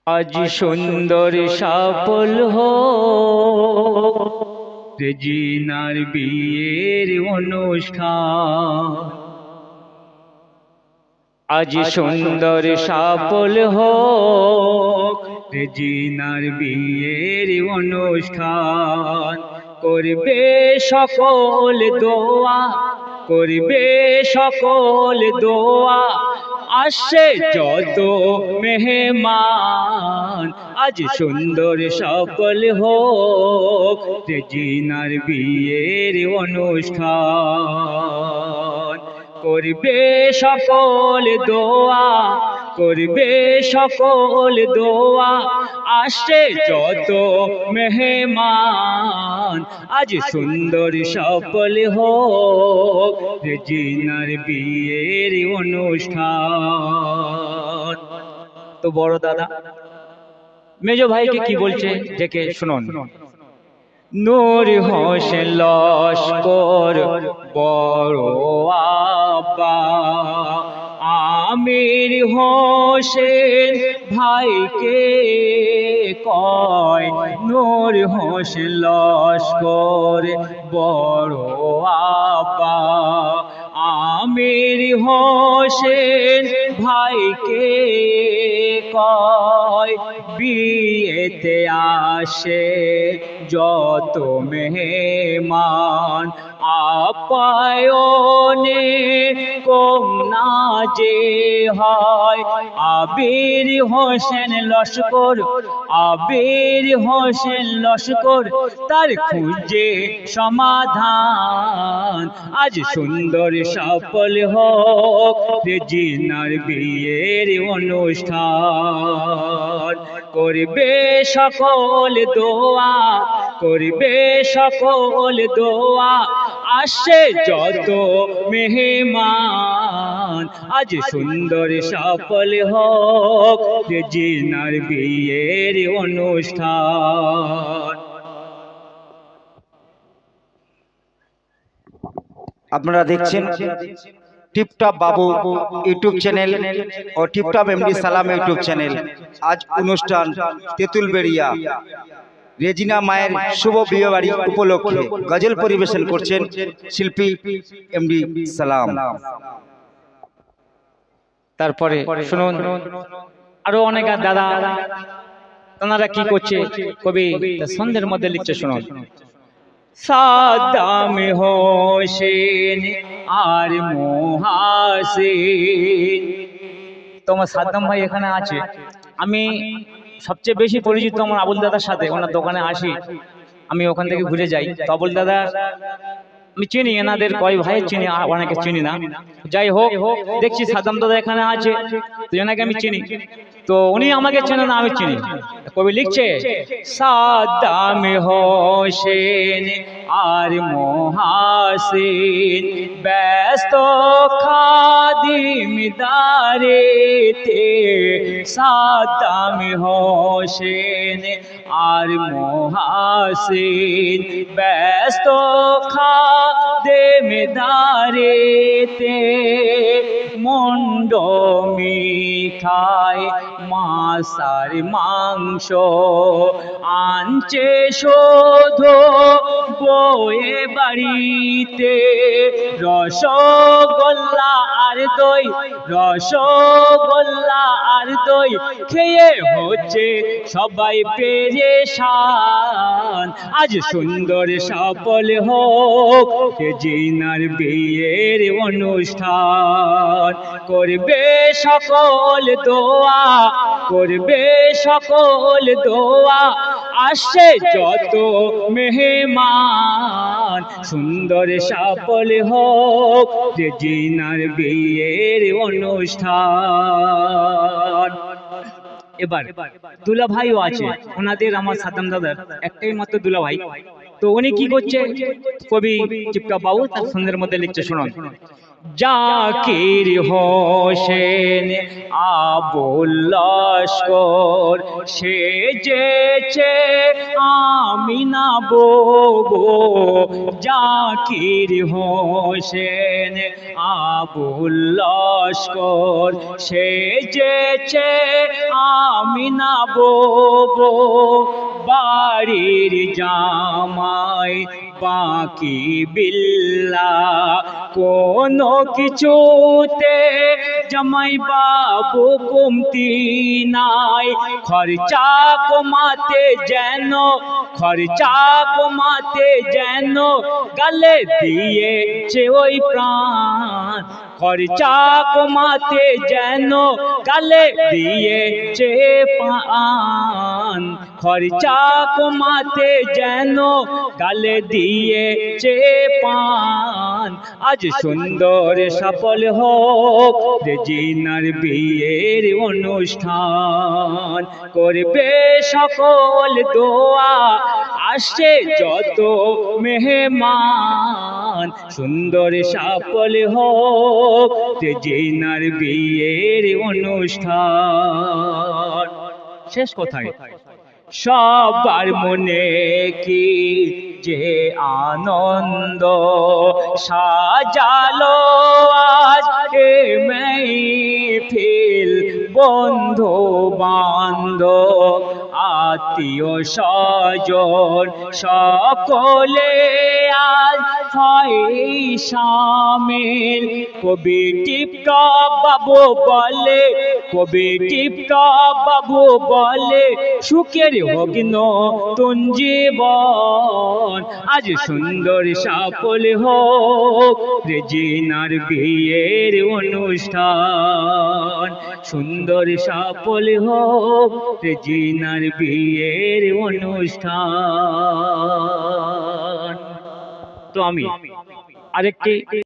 আজ সুন্দর সফল রেজিনার বিয়ের অনুষ্ঠান। আজ সুন্দর সফল রেজিনার বিয়ের অনুষ্ঠান। করবে সকল দোয়া, করবে সকল দোয়া, আসে যত মেহমান। আজ সুন্দর সফল রেজিনার বিয়ের অনুষ্ঠান। করবে সকল দোয়া, করবে সকল দোয়া, আসে যত মেহমান। আজ সুন্দর সফল রেজিনার বিয়ের অনুষ্ঠান। তো বড় দাদা মেজো ভাইকে কি বলছে দেখে শুনুন। নূর হোসেন লস্কর বড় আব্বা, আমির হোসেন ভাইকে কয়। নূর হোসেন লস্কর বড় আব্বা, আমির হোসেন ভাইকে কয়। বিয়েতে আসে যত মেহমান, আপ্যায়নে কম না যে হয়। আবির হোসেন লস্কর, আবির হোসেন লস্কর, তার খুঁজে সমাধান। আজ সুন্দর সফল রেজিনার বিয়ের অনুষ্ঠান। করবে সকল দোয়া, করবে সকল দোয়া, আসে যত মেহমান। আজ সুন্দর সফল রেজিনার বিয়ের অনুষ্ঠান। আপনারা দেখছেন টিপটপ বাবু ইউটিউব চ্যানেল ও টিপটপ এমডি সালাম ইউটিউব চ্যানেল। আজ অনুষ্ঠান তেঁতুলবেড়িয়া রেজিনা মায়ের শুভ বিয়েবাড়ি উপলক্ষে গজল পরিবেশন করছেন শিল্পী এমডি সালাম। তারপরে শুনুন আরো অনেক দাদা তারা কি করছে, কবি সন্ধ্যের মধ্যে লিখছে শুনুন। সাদ্দাম হোসেন আর মহাসিন, তোমার সাদ্দাম ভাই এখানে আছে। আমি সবচেয়ে বেশি পরিচিত আমার আবুল দাদার সাথে, ওনার দোকানে আসি, আমি ওখান থেকে ঘুরে যাই। তো আবুল দাদা আমি চিনি, এনাদের কয় ভাই চিনি, অনেকে চিনি না। যাই হোক, দেখছি সাদ্দাম দাদা এখানে আছে, তো এনাকে আমি চিনি। তো উনি আমাকে চেনে না, আমি চিনি। কবি লিখছে সাদ্দাম হোসেন আর মহাসিন, ব্যস্ত খাদিমদারেতে। সাদ্দাম হোসেন আর মহাসিন, ব্যস্ত খাদিমদারেতে। মন্ড মিঠাই মাছার মাংস আনছে শোধ বয়ে বাড়িতে। রসগোল্লা আর দই, রসগোল্লা আর দই, খেয়ে হচ্ছে সবাই পেরেশান। আজ সুন্দর সফল রেজিনার বিয়ের অনুষ্ঠান। করবে সকল দোয়া, করবে সকল দোয়া, আসে যত মেহমান। সুন্দর সফল রেজিনার বিয়ের অনুষ্ঠান। এবার দুলা ভাইও আছে ওনাদের, আমার সাদ্দাম দাদার একটাই মাত্র দুলা ভাই, তো উনি কি করছে, কবি টিপটপ বাবু তার ছন্দের মধ্যে লিখছে, শুনুন। জাকির হোসেন আবুল লস্কর সেজেছে আমিনা ববো, জাকির হোসেন আবুল লস্কর সেজেছে আমিনা ববো, বাড়ির জামাই বাকি বিল্লা, কোনো কিছুতে জামাই বাবু কমতি নাই, খরচা কমাতে যেন, খরচা কমাতে যেন গালে দিয়েছে ওই প্রাণ, খরচা কমাতে যেন গালে দিয়েছে প্রাণ, খরচা কমাতে যেন গালে দিয়েছে পান। আজ সুন্দর সফল হোক রেজিনার বিয়ের অনুষ্ঠান, করবে সকল দোয়া আসছে যত মেহমান, সুন্দর সফল হোক রেজিনার বিয়ের অনুষ্ঠান। শেষ কথায়, সবার মনে কি যে আনন্দ সাজালো আজ এ মেহফিল, বন্ধু বান্ধব আত্মীয় স্বজন সকলে আজ হয় শামিল। কবি টিপটপ বাবু বলে, কবি টিপটপ বাবু বলে, সুখের হোক নতুন জীবন, আজ সুন্দর সফল হোক রেজিনার বিয়ের অনুষ্ঠান, সুন্দর সফল হোক রেজিনার বিয়ের অনুষ্ঠান। তো আমি আরেকটি